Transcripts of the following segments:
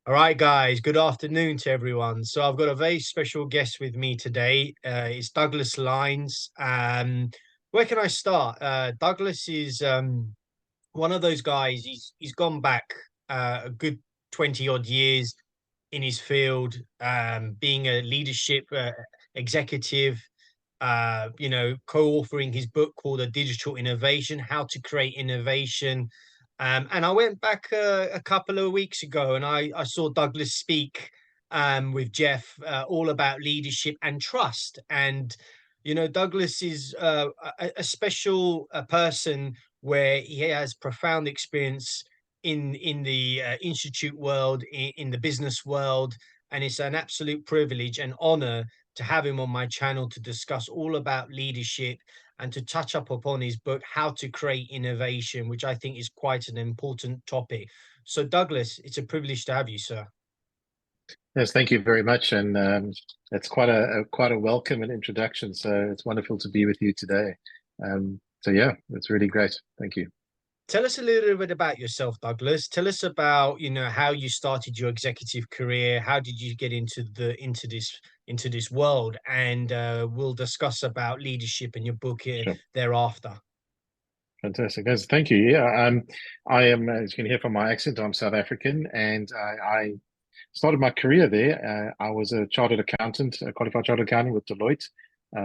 All right, guys, good afternoon to everyone. So I've got a very special guest with me today. It's Douglas Lines. Where can I start? Douglas is one of those guys. He's gone back a good 20 odd years in his field, being a leadership executive, co-authoring his book called A Digital Innovation, How to Create Innovation. And I went back a couple of weeks ago and I saw Douglas speak with Jeff all about leadership and trust. And, Douglas is a special person where he has profound experience in the institute world, in the business world, and it's an absolute privilege and honor to have him on my channel to discuss all about leadership and to touch up upon his book, How to Create Innovation, which I think is quite an important topic. So, Douglas, it's a privilege to have you, sir. Yes, thank you very much, and it's quite a welcome and introduction. So it's wonderful to be with you today. So yeah, it's really great. Thank you. Tell us a little bit about yourself, Douglas. Tell us about, how you started your executive career. How did you get into this world? And we'll discuss about leadership in your book Sure. thereafter. Fantastic. Yes, thank you. Yeah, I am, as you can hear from my accent, I'm South African, and I started my career there. I was a chartered accountant, a qualified chartered accountant with Deloitte,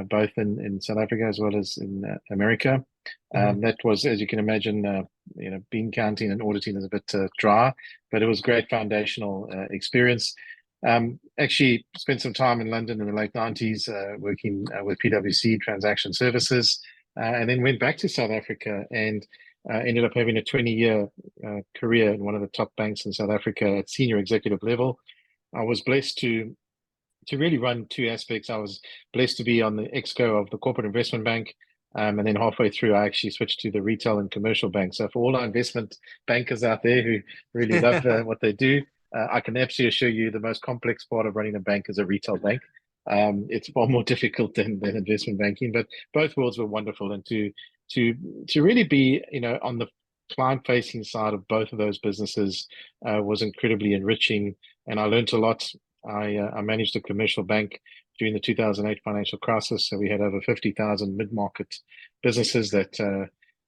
both in South Africa as well as in America. Mhm. That was, as you can imagine, bean counting and auditing is a bit dry, but it was great foundational experience. Actually, spent some time in London in the late 90s working with PwC Transaction Services, and then went back to South Africa and ended up having a 20-year career in one of the top banks in South Africa at senior executive level. I was blessed to really run two aspects. I was blessed to be on the exco of the corporate investment bank. And then halfway through, I actually switched to the retail and commercial bank. So for all our investment bankers out there who really love what they do, I can absolutely assure you the most complex part of running a bank is a retail bank. It's far more difficult than investment banking, but both worlds were wonderful. And to to really be, on the client facing side of both of those businesses was incredibly enriching, and I learned a lot. I managed a commercial bank during the 2008 financial crisis. So we had over 50,000 mid-market businesses that,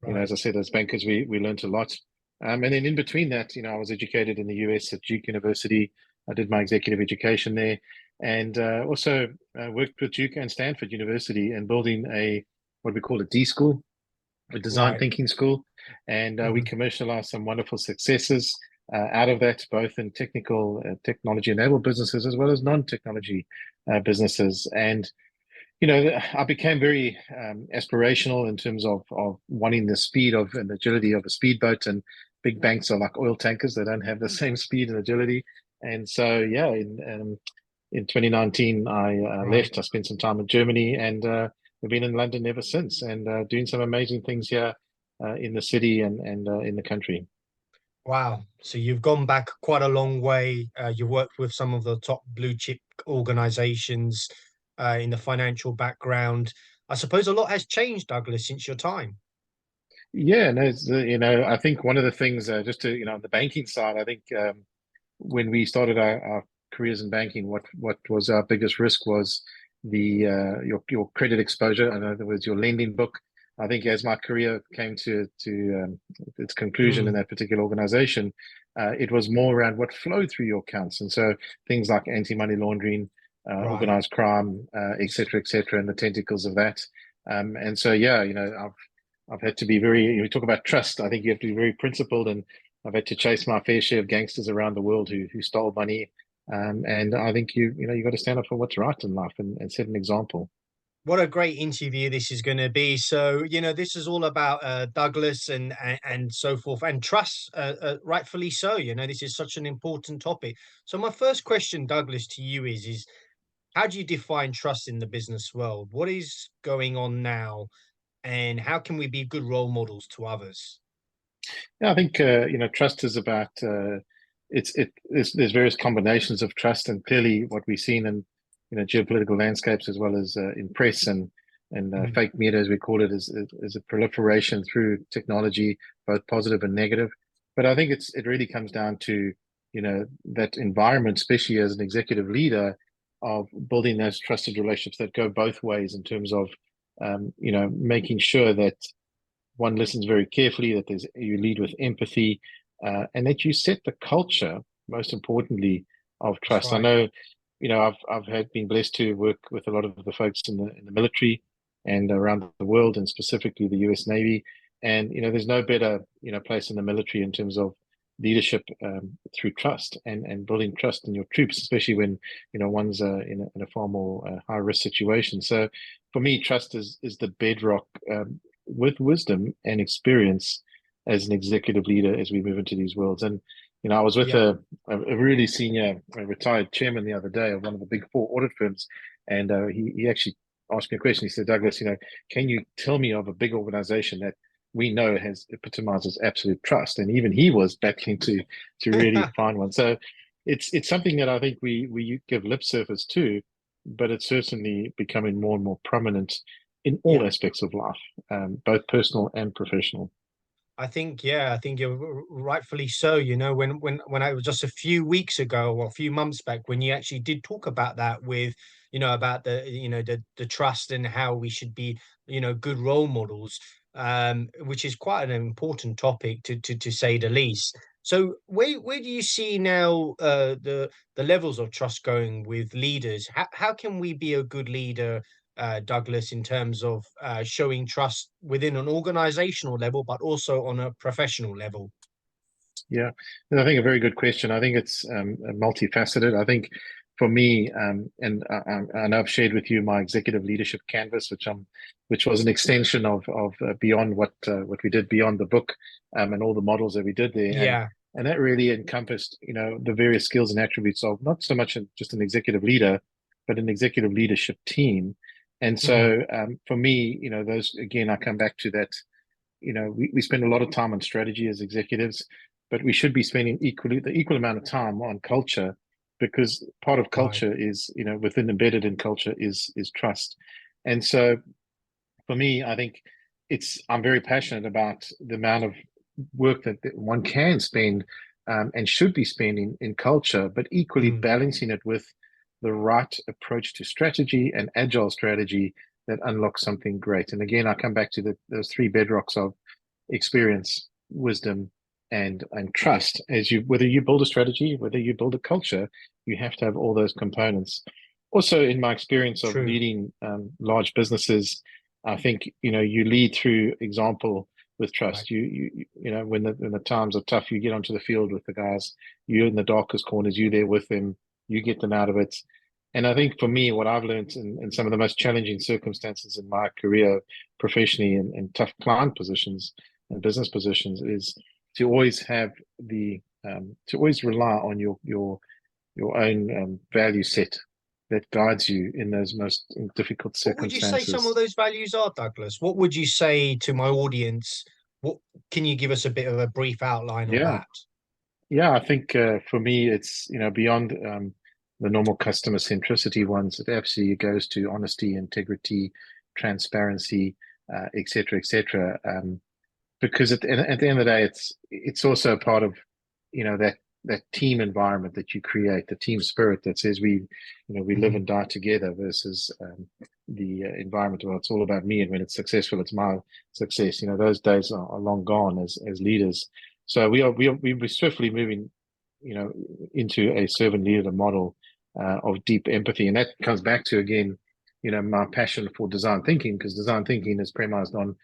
Right. as I said, as bankers, we learned a lot. And then in between that, I was educated in the US at Duke University. I did my executive education there, and also worked with Duke and Stanford University and building what we call a D school, a design Right. thinking school, and we Mhm. commercialized some wonderful successes out of that, both in technology enabled businesses as well as non-technology businesses. And I became very aspirational in terms of wanting the speed of and agility of a speedboat. And big banks are like oil tankers; they don't have the same speed and agility. And so, yeah, in 2019, I Right. left. I spent some time in Germany, and I've been in London ever since, and doing some amazing things here in the city and in the country. Wow. So you've gone back quite a long way. You worked with some of the top blue chip organizations in the financial background. I suppose a lot has changed, Douglas, since your time. Yeah, no, I think one of the things, just to, on the banking side, I think when we started our careers in banking, what was our biggest risk was the your credit exposure. In other words, your lending book. I think as my career came to its conclusion in Mm, that particular organization, it was more around what flowed through your accounts, and so things like anti-money laundering, right. organized crime, et cetera, and the tentacles of that. And so, yeah, I've had to be very, you talk about trust. I think you have to be very principled, and I've had to chase my fair share of gangsters around the world who stole money. And I think you got to stand up for what's right in life and set an example. What a great interview this is going to be. So, this is all about Douglas and so forth, and trust, rightfully so. This is such an important topic. So, my first question, Douglas, to you is how do you define trust in the business world? What is going on now, and how can we be good role models to others? Yeah, I think trust is about there's various combinations of trust, and clearly what we've seen in geopolitical landscapes as well as in press and Mm, fake media, as we call it, is a proliferation through technology, both positive and negative. But I think it really comes down to that environment, especially as an executive leader, of building those trusted relationships that go both ways in terms of making sure that one listens very carefully, that you lead with empathy, and that you set the culture, most importantly, of That's trust. I right. know, I've had been blessed to work with a lot of the folks in the military and around the world, and specifically the U.S. Navy. And there's no better place in the military in terms of leadership through trust and building trust in your troops, especially when one's in a far more high risk situation. So for me, trust is the bedrock, with wisdom and experience as an executive leader as we move into these worlds. And I was with Yeah. a really senior retired chairman the other day of one of the big four audit firms, and he actually asked me a question. He said, Douglas, can you tell me of a big organization that we know has epitomizes absolute trust? And even he was battling to really find one. So it's something that I think we give lip service to, but it's certainly becoming more and more prominent in all Yeah. aspects of life, both personal and professional. I think you're rightfully so. When I was just a few weeks ago or a few months back, when you actually did talk about that with, about the trust and how we should be, good role models, which is quite an important topic to say the least. So where do you see now the levels of trust going with leaders? How can we be a good leader, Douglas, in terms of showing trust within an organizational level, but also on a professional level? Yeah, and I think a very good question. I think it's multifaceted. I think for me, and I know I've shared with you my executive leadership canvas, which was an extension of beyond what we did beyond the book, and all the models that we did there, Yeah. and that really encompassed the various skills and attributes of not so much just an executive leader, but an executive leadership team. And Hmm. so for me, those again, I come back to that. We spend a lot of time on strategy as executives, but we should be spending the equal amount of time on culture, because part of Right. culture is, within embedded in culture is trust. And so for me, I think I'm very passionate about the amount of work that one can spend, and should be spending in culture, but equally Mm. balancing it with the right approach to strategy and agile strategy that unlocks something great. And again, I come back to those three bedrocks of experience, wisdom, and trust. Whether you build a strategy, whether you build a culture, you have to have all those components. Also, in my experience of True. leading large businesses, I think you lead through example with Right. trust. When the times are tough, you get onto the field with the guys. You're in the darkest corners. You there with them. You get them out of it. And I think for me, what I've learned in some of the most challenging circumstances in my career, professionally, and tough client positions and business positions, is to always have to always rely on your own value set that guides you in those most difficult What would you say some of circumstances. those values are, Douglas? What would you say to my audience? What can you give us a bit of a brief outline of Yeah, that? yeah. I think for me, it's beyond the normal customer centricity ones. It absolutely goes to honesty, integrity, transparency, et cetera, et cetera. Because at the end of the day, it's also a part of that team environment that you create, the team spirit that says we live Mhm. and die together, versus the environment where it's all about me, and when it's successful, it's my success. Those days are long gone as leaders. So we're swiftly moving into a servant leader model of deep empathy, and that comes back to, again, my passion for design thinking, because design thinking is premised on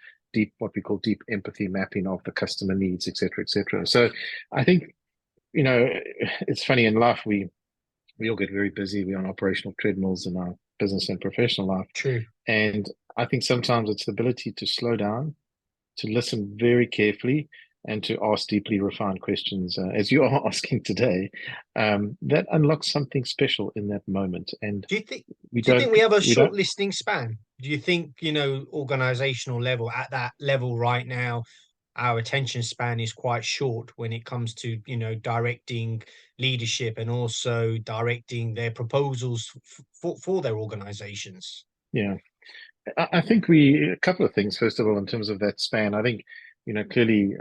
what we call deep empathy mapping of the customer needs, et cetera, et cetera. So I think, it's funny in life, we all get very busy. We're on operational treadmills in our business and professional life. True. And I think sometimes it's the ability to slow down, to listen very carefully, and to ask deeply refined questions, as you are asking today, that unlocks something special in that moment. And Do you think we do you think don't, we have a we short don't, listening span? Do you think, organizational level, at that level right now, our attention span is quite short when it comes to, directing leadership and also directing their proposals for their organizations? yeah. I think a couple of things. First of all, in terms of that span, I think, clearly,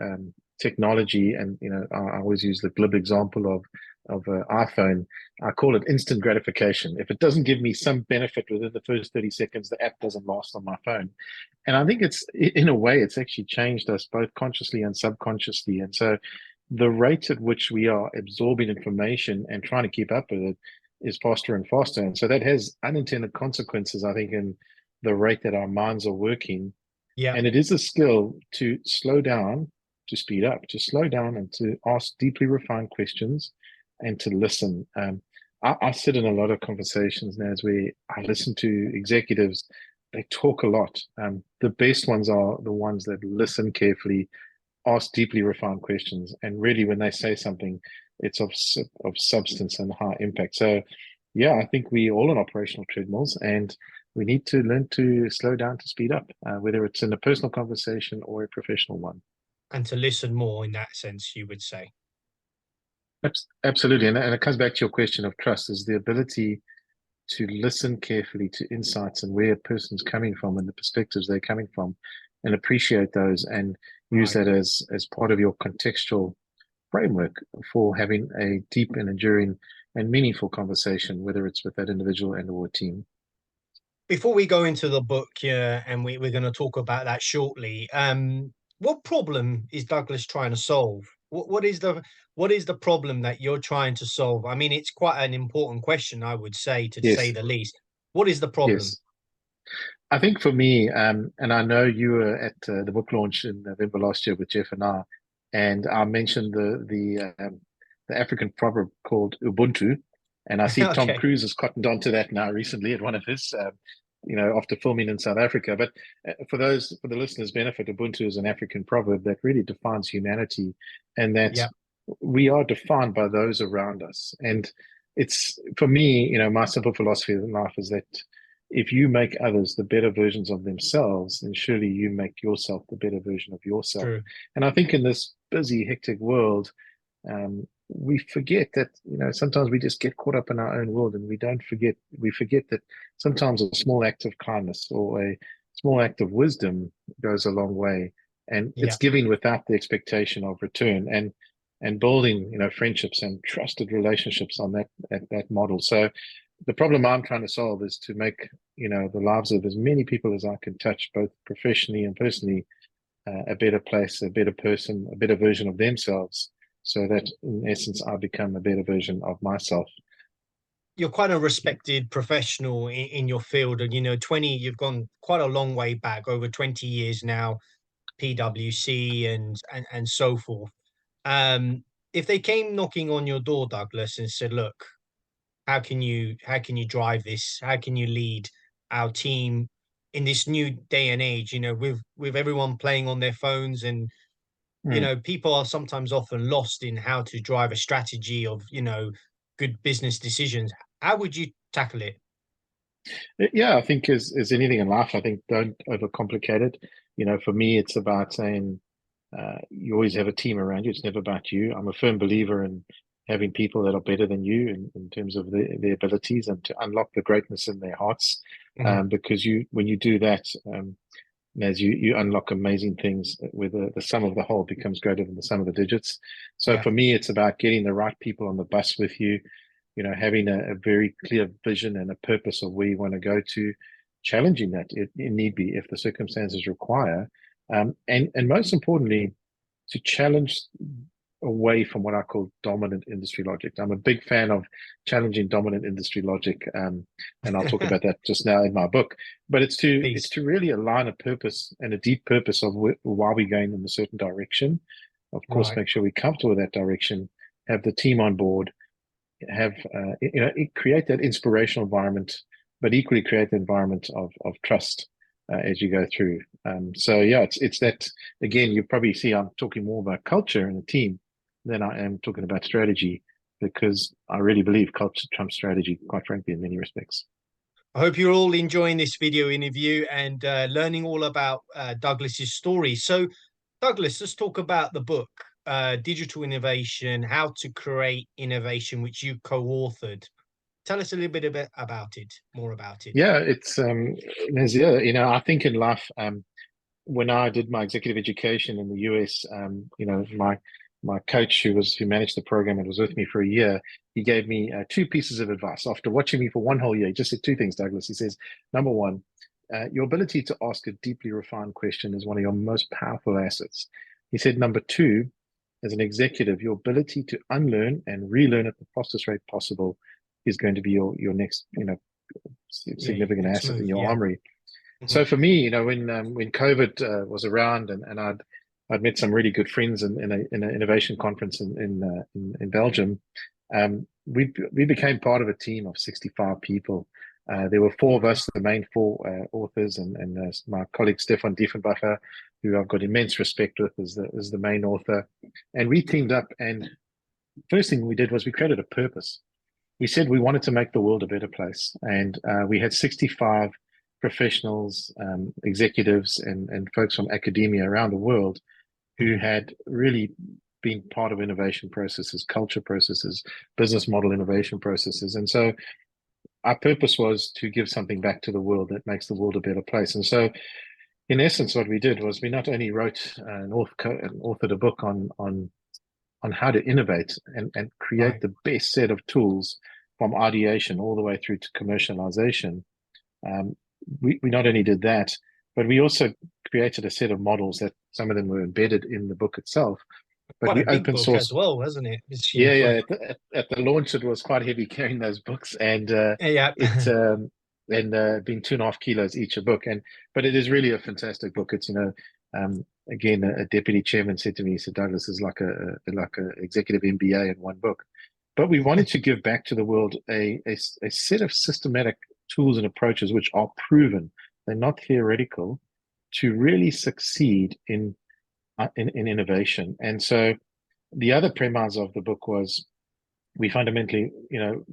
technology, and I always use the glib example of an iPhone, I call it instant gratification. If it doesn't give me some benefit within the first 30 seconds, the app doesn't last on my phone. And I think it's, in a way, it's actually changed us both consciously and subconsciously. And so the rate at which we are absorbing information and trying to keep up with it is faster and faster. And so that has unintended consequences, I think, in the rate that our minds are working. Yeah. And it is a skill to slow down, to speed up, to slow down and to ask deeply refined questions and to listen. I sit in a lot of conversations now as where I listen to executives. They talk a lot. The best ones are the ones that listen carefully, ask deeply refined questions, and really, when they say something, it's of substance and high impact. So, yeah, I think we all on operational treadmills, and we need to learn to slow down to speed up, whether it's in a personal conversation or a professional one. And to listen more in that sense, you would say. Absolutely, and it comes back to your question of trust: is the ability to listen carefully to insights and where a person's coming from and the perspectives they're coming from, and appreciate those and use Right. that as part of your contextual framework for having a deep and enduring and meaningful conversation, whether it's with that individual and or a team. Before we go into the book, yeah, and we're going to talk about that shortly. What problem is Douglas trying to solve? What is the problem that you're trying to solve? I mean, it's quite an important question, I would say, to say Yes, the least. What is the problem? yes. I think for me, and I know you were at the book launch in November last year with Jeff and I mentioned the African proverb called Ubuntu, and I see Tom Okay. Cruise has cottoned onto that now recently at one of his, after filming in South Africa. But for the listeners' benefit, Ubuntu is an African proverb that really defines humanity, and that Yeah. we are defined by those around us. And it's for me, my simple philosophy in life is that if you make others the better versions of themselves, then surely you make yourself the better version of yourself. True. And I think in this busy, hectic world, we forget that, sometimes we just get caught up in our own world and we forget that sometimes a small act of kindness or a small act of wisdom goes a long way. And it's Yeah. giving without the expectation of return and building, friendships and trusted relationships on that model. So the problem I'm trying to solve is to make the lives of as many people as I can touch, both professionally and personally, a better place, a better person, a better version of themselves, so that in essence I become a better version of myself. You're quite a respected professional in your field, and 20, you've gone quite a long way back, over 20 years now, PwC and so forth. Um, if they came knocking on your door, Douglas, and said, "Look, how can you drive this? How can you lead our team in this new day and age? With everyone playing on their phones, and Mm. people are sometimes often lost in how to drive a strategy of good business decisions. How would you tackle it?" Yeah, I think as anything in life, I think don't overcomplicate it. For me, it's about saying you always have a team around you. It's never about you. I'm a firm believer in having people that are better than you in terms of their abilities and to unlock the greatness in their hearts. Mhm. Because when you do that, as you unlock amazing things where the sum of the whole becomes greater than the sum of the digits. So Yeah. for me, it's about getting the right people on the bus with you, having a very clear vision and a purpose of where you want to go to, challenging that if need be, if the circumstances require. And most importantly, to challenge away from what I call dominant industry logic. I'm a big fan of challenging dominant industry logic, and I'll talk about that just now in my book. But it's Please. to really align a purpose and a deep purpose of why we're going in a certain direction. Of course, Right. make sure we're comfortable with that direction, have the team on board, have create that inspirational environment, but equally create the environment of trust as you go through. So yeah, it's that again. You probably see I'm talking more about culture and a team than I am talking about strategy because I really believe culture trumps strategy, quite frankly, in many respects. I hope you're all enjoying this video interview and learning all about Douglas's story. So, Douglas, let's talk about the book, Digital Innovation: How to Create Innovation, which you co-authored. Tell us a little bit about it, more about it. Yeah, it's yeah, I think in life, when I did my executive education in the US, my my coach who managed the program and was with me for a year, he gave me two pieces of advice after watching me for one whole year. He just said two things, Douglas. He says, number one, your ability to ask a deeply refined question is one of your most powerful assets. He said, number two, as an executive, your ability to unlearn and relearn at the fastest rate possible is going to be your next, Yeah, your significant next asset move. in your Yeah. armory. Mhm. So for me, when COVID was around, and I'd met some really good friends in an innovation conference in Belgium. We became part of a team of 65 people. There were four of us, the main four authors, and my colleague Stefan Diefenbacher, who I've got immense respect with, is the main author. And we teamed up, and first thing we did was we created a purpose. We said we wanted to make the world a better place, and we had 65 professionals, executives, and folks from academia around the world who Mhm. had really been part of innovation processes, culture processes, business model innovation processes. And so our purpose was to give something back to the world that makes the world a better place. And so, in essence, what we did was we not only wrote and authored a book on how to innovate and create Right. the best set of tools from ideation all the way through to commercialization. Um, we not only did that, but we also created a set of models that some of them were embedded in the book itself. But Quite a we big open book as source. well, wasn't it? It's Yeah, huge. yeah. Like, At the launch, it was quite heavy carrying those books, and yeah. it being 2.5 kilos each a book. But it is really a fantastic book. It's again, a deputy chairman said to me, he said, Douglas is like a executive MBA in one book. But we wanted to give back to the world a set of systematic tools and approaches which are proven, they're not theoretical, to really succeed in innovation. And so the other premise of the book was we fundamentally,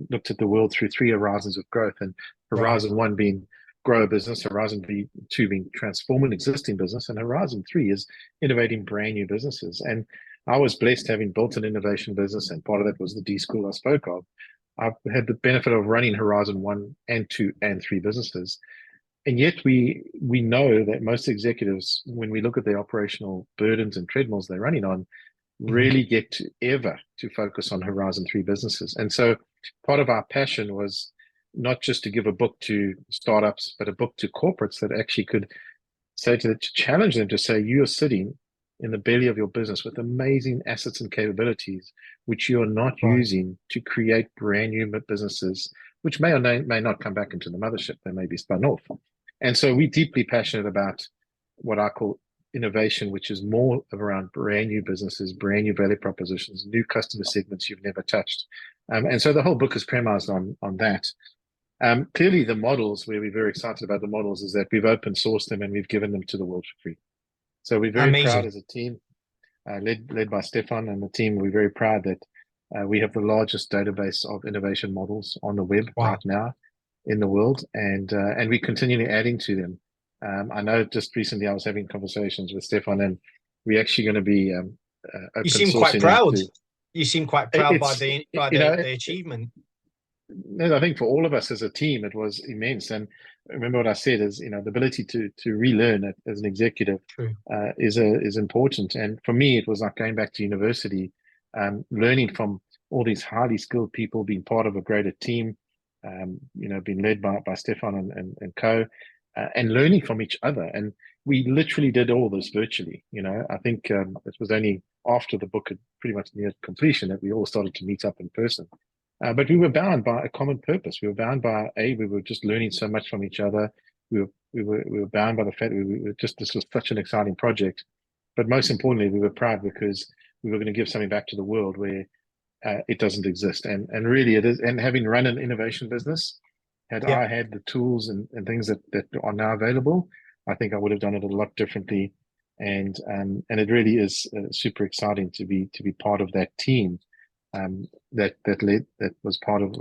looked at the world through three horizons of growth, and Right. horizon one being grow a business, horizon two being transform an existing business, and horizon three is innovating brand new businesses. And I was blessed having built an innovation business, and part of that was the D school I spoke of. I've had the benefit of running horizon one and two and three businesses. And yet we know that most executives, when we look at their operational burdens and treadmills they're running on, Mhm. really get to focus on horizon three businesses. And so part of our passion was not just to give a book to startups, but a book to corporates that actually could to challenge them to say, you're sitting in the belly of your business with amazing assets and capabilities, which you're not Right. using to create brand new businesses, which may or may not come back into the mothership. They may be spun off. And so we're deeply passionate about what I call innovation, which is more around brand new businesses, brand new value propositions, new customer segments you've never touched. And so the whole book is premised on that. Clearly, the models, where we're very excited about the models, is that we've open sourced them and we've given them to the world for free. So we're very proud Amazing. as a team, led by Stefan and the team. We're very proud that we have the largest database of innovation models on the web right Wow. now in the world, and we're continually adding to them. I know just recently I was having conversations with Stefan, and we're actually going to be You open seem quite sourcing them proud. to. You seem quite proud by It's the achievement. I think for all of us as a team, it was immense. And remember what I said is, the ability to relearn it as an executive True. is important. And for me, it was like going back to university, learning from all these highly skilled people, being part of a greater team, being led by Stefan and co, and learning from each other. And we literally did all this virtually. I think it was only after the book had pretty much neared completion that we all started to meet up in person. But we were bound by a common purpose. We were bound by we were just learning so much from each other. We were bound by the fact this was such an exciting project. But most importantly, we were proud because we were going to give something back to the world where it doesn't exist. And really it is. And having run an innovation business, had Yeah. I had the tools and things that are now available, I think I would have done it a lot differently. And it really is super exciting to be part of that team that was part of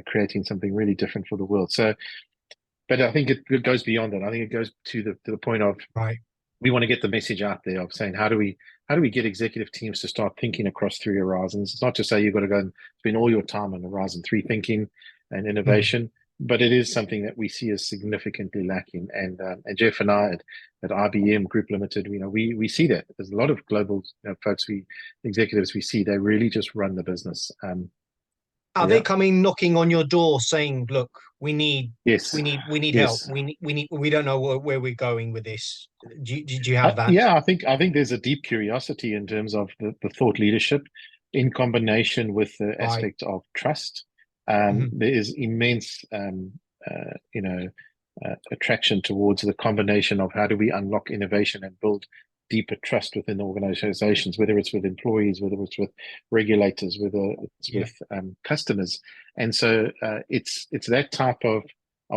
creating something really different for the world. So, but I think it goes beyond that. I think it goes to the point of Right. we want to get the message out there of saying how do we get executive teams to start thinking across three horizons? It's not to say you've got to go and spend all your time on horizon three thinking and Mhm. innovation, but it is something that we see as significantly lacking. And Jeff and I at IBM Group Limited, we see that there's a lot of global folks, executives we see, they really just run the business. Are they Yeah. coming knocking on your door saying, "Look, we need, Yes. we need help. Yes. We don't know where we're going with this." Did you have that? Yeah, I think there's a deep curiosity in terms of the thought leadership in combination with the Right. aspect of trust. Hmm. There is immense, attraction towards the combination of how do we unlock innovation and build deeper trust within organizations, whether it's with employees, whether it's with regulators, whether it's Yeah. with customers. And so it's that type of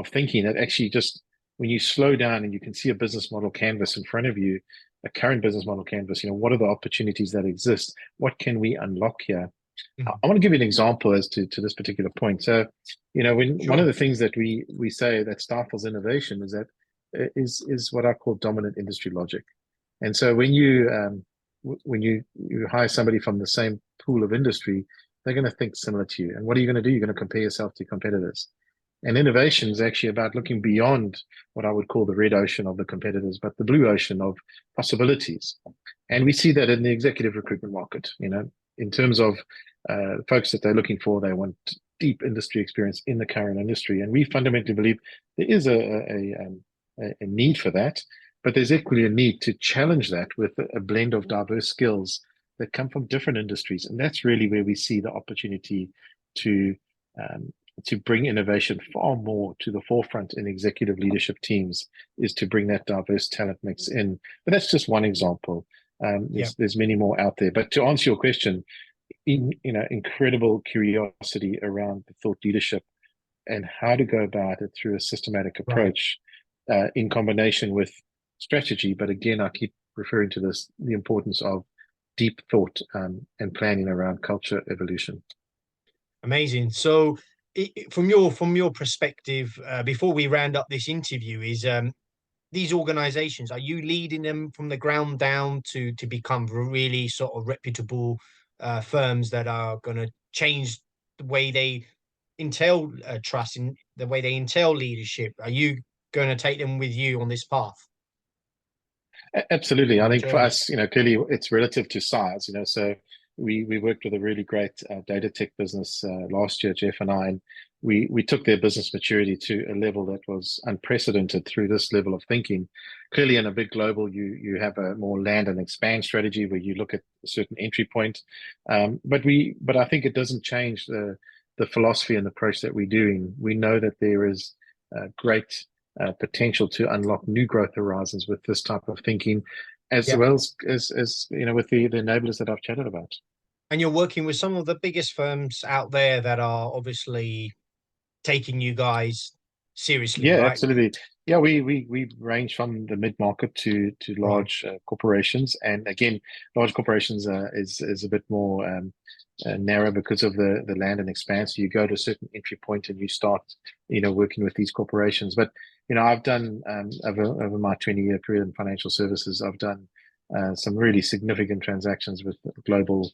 thinking that actually just when you slow down and you can see a business model canvas in front of you, a current business model canvas, what are the opportunities that exist? What can we unlock here? Hmm. I want to give you an example as to this particular point. So, when one of Sure. the things that we say that stifles innovation is that is what I call dominant industry logic. And so when you hire somebody from the same pool of industry, they're going to think similar to you. And what are you going to do? You're going to compare yourself to competitors. And innovation is actually about looking beyond what I would call the red ocean of the competitors, but the blue ocean of possibilities. And we see that in the executive recruitment market, in terms of folks that they're looking for, they want deep industry experience in the current industry. And we fundamentally believe there is a need for that, but there's equally a need to challenge that with a blend of diverse skills that come from different industries. And that's really where we see the opportunity to um, to bring innovation far more to the forefront in executive leadership teams is to bring that diverse talent mix in. But that's just one example. Yeah. There's many more out there. But to answer your question, incredible curiosity around the thought leadership and how to go about it through a systematic Right. approach, in combination with strategy. But again, I keep referring to this, the importance of deep thought, and planning around culture evolution. Amazing. So, from your perspective, before we round up this interview, is these organizations, are you leading them from the ground down to become really sort of reputable firms that are going to change the way they entail trust, in the way they entail leadership? Are you going to take them with you on this path, Absolutely. I on the think for journey? us, clearly it's relative to size, so we worked with a really great data tech business last year, Jeff and I, and we took their business maturity to a level that was unprecedented through this level of thinking. Clearly, in a big global, you have a more land and expand strategy where you look at a certain entry point, but I think it doesn't change the philosophy and the approach that we're doing. We know that there is great potential to unlock new growth horizons with this type of thinking, as Yeah. well as with the enablers that I've chatted about. And you're working with some of the biggest firms out there that are obviously taking you guys seriously, Yeah, right? absolutely. Yeah, we range from the mid market to Right. large corporations, and again, large corporations is a bit more narrow because of the land and expand. So you go to a certain entry point and you start, working with these corporations. But I've done over my 20-year career in financial services, I've done some really significant transactions with global,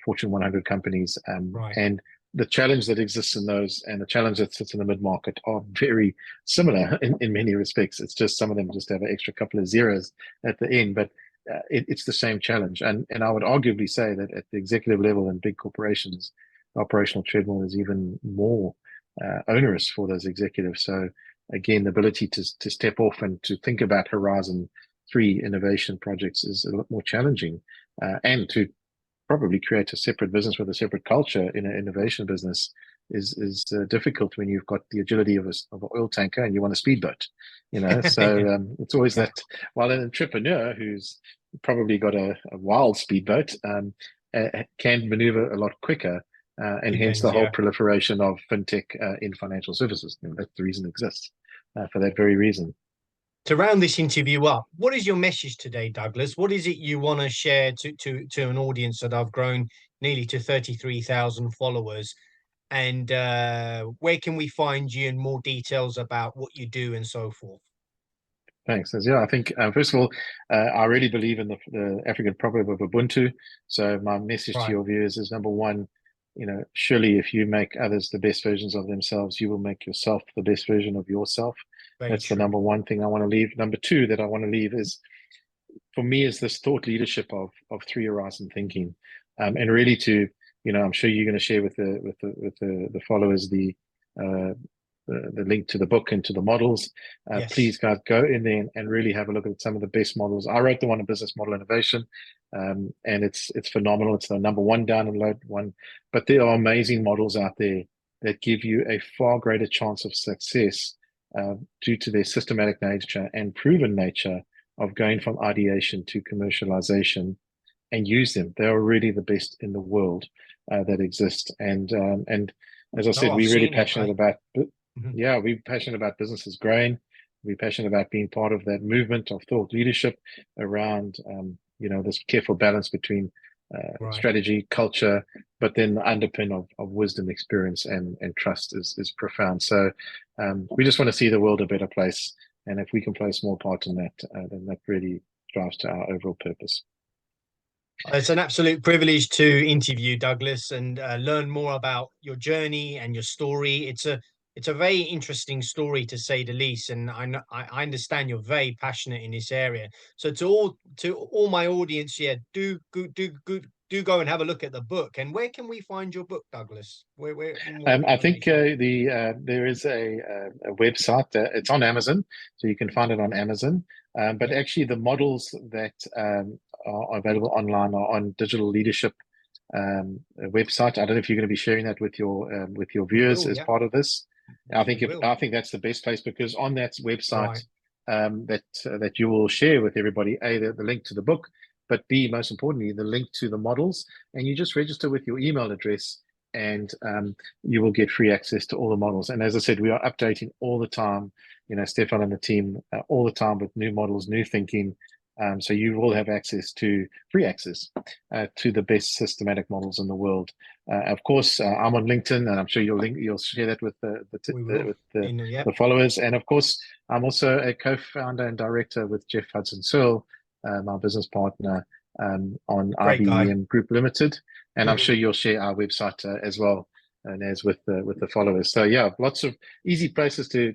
Fortune 100 companies, Right. and the challenge that exists in those and the challenge that sits in the mid market are very similar in many respects. It's just some of them just have an extra couple of zeros at the end, but it's the same challenge. And I would arguably say that at the executive level in big corporations, the operational treadmill is even more onerous for those executives. So again, the ability to step off and to think about Horizon 3 innovation projects is a lot more challenging, and to probably create a separate business with a separate culture in an innovation business is difficult when you've got the agility of an oil tanker and you want a speedboat. So it's always Yeah. that. While an entrepreneur who's probably got a wild speedboat can maneuver a lot quicker, and hence the Depends. whole Yeah. proliferation of fintech in financial services. That's the reason it exists, for that very reason. To round this interview up, what is your message today, Douglas? What is it you want to share to an audience that I've grown nearly to 33,000 followers? And where can we find you and more details about what you do and so forth? Thanks. Yeah, I think first of all, I really believe in the African proverb of Ubuntu. So my message to Right. your viewers is number one, surely if you make others the best versions of themselves, you will make yourself the best version of yourself. Very That's the true. number one thing I want to leave. Number two that I want to leave is, for me, is this thought leadership of three horizon thinking, and really to, I'm sure you're going to share with the followers uh, the link to the book and to the models. Yes. Please, guys, go in there and really have a look at some of the best models. I wrote the one on business model innovation, and it's phenomenal. It's the number one download one, but there are amazing models out there that give you a far greater chance of success due to their systematic nature and proven nature of going from ideation to commercialization, and use them. They are really the best in the world that exist. And as I No, said, I've we're really seen it. passionate about, Mhm. yeah, we're passionate about businesses growing. We're passionate about being part of that movement of thought leadership around, this careful balance between Right. strategy, culture, but then the underpin of wisdom, experience, and trust is profound. So we just want to see the world a better place. And if we can play a small part in that, then that really drives to our overall purpose. It's an absolute privilege to interview Douglas and learn more about your journey and your story. It's a very interesting story to say the least, and I understand you're very passionate in this area. So to all my audience, yeah, do go and have a look at the book. And where can we find your book, Douglas? Where more I think information? there is a website. It's on Amazon, so you can find it on Amazon. But Yeah. actually, the models that are available online are on Digital Leadership website. I don't know if you're going to be sharing that with your We viewers will, as yeah, part of this. we will. I think that's the best place, because on that website Right. that you will share with everybody, a the link to the book, but b, most importantly, the link to the models, and you just register with your email address, and you will get free access to all the models. And as I said, we are updating all the time. Stefan and the team all the time with new models, new thinking. So you will have free access to the best systematic models in the world. Of course, I'm on LinkedIn, and I'm sure you'll share that with We will. with the, Yeah, the followers. And of course, I'm also a co-founder and director with Jeff Hudson Searle, my business partner, on great guy. IBEM Group Limited. And I'm Mhm. sure you'll share our website as well, and as with the followers. So yeah, lots of easy places to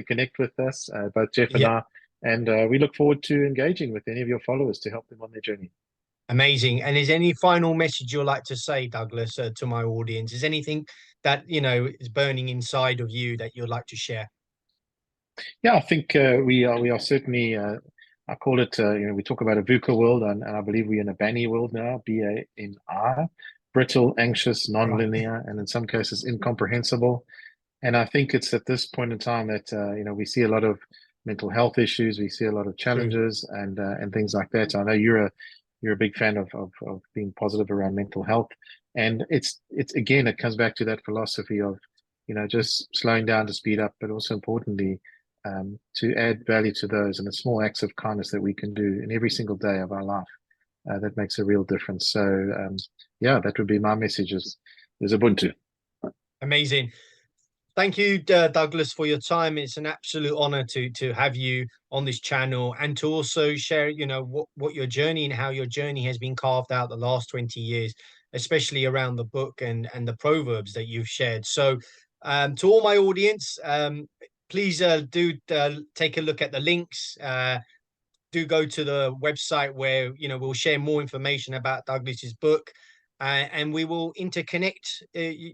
connect with us, both Jeff and Yeah. I. And we look forward to engaging with any of your followers to help them on their journey. Amazing. And is any final message you'd like to say, Douglas, to my audience? Is anything that, is burning inside of you that you'd like to share? Yeah, I think we are certainly. I call it. We talk about a VUCA world, and I believe we're in a BANI world now. BANI, brittle, anxious, Right. non-linear, and in some cases incomprehensible. And I think it's at this point in time that we see a lot of mental health issues, we see a lot of True. challenges, and things like that. I know you're a big fan of being positive around mental health, and it's again, it comes back to that philosophy of just slowing down to speed up, but also importantly, to add value to those and the small acts of kindness that we can do in every single day of our life. That makes a real difference. So yeah, that would be my message: is Ubuntu. Amazing. Thank you, Douglas, for your time. It's an absolute honor to have you on this channel and to also share, what your journey and how your journey has been carved out the last 20 years, especially around the book and the proverbs that you've shared. So, to all my audience, please do take a look at the links. Do go to the website where we'll share more information about Douglas's book, and we will interconnect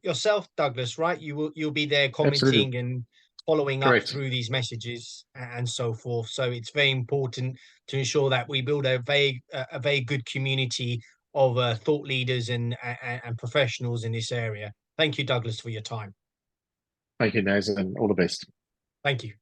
yourself, Douglas. Right? You'll be there Absolutely commenting and following up correct. through these messages and so forth. So it's very important to ensure that we build a very good community of thought leaders and professionals in this area. Thank you, Douglas, for your time. Thank you, Naz, and all the best. Thank you.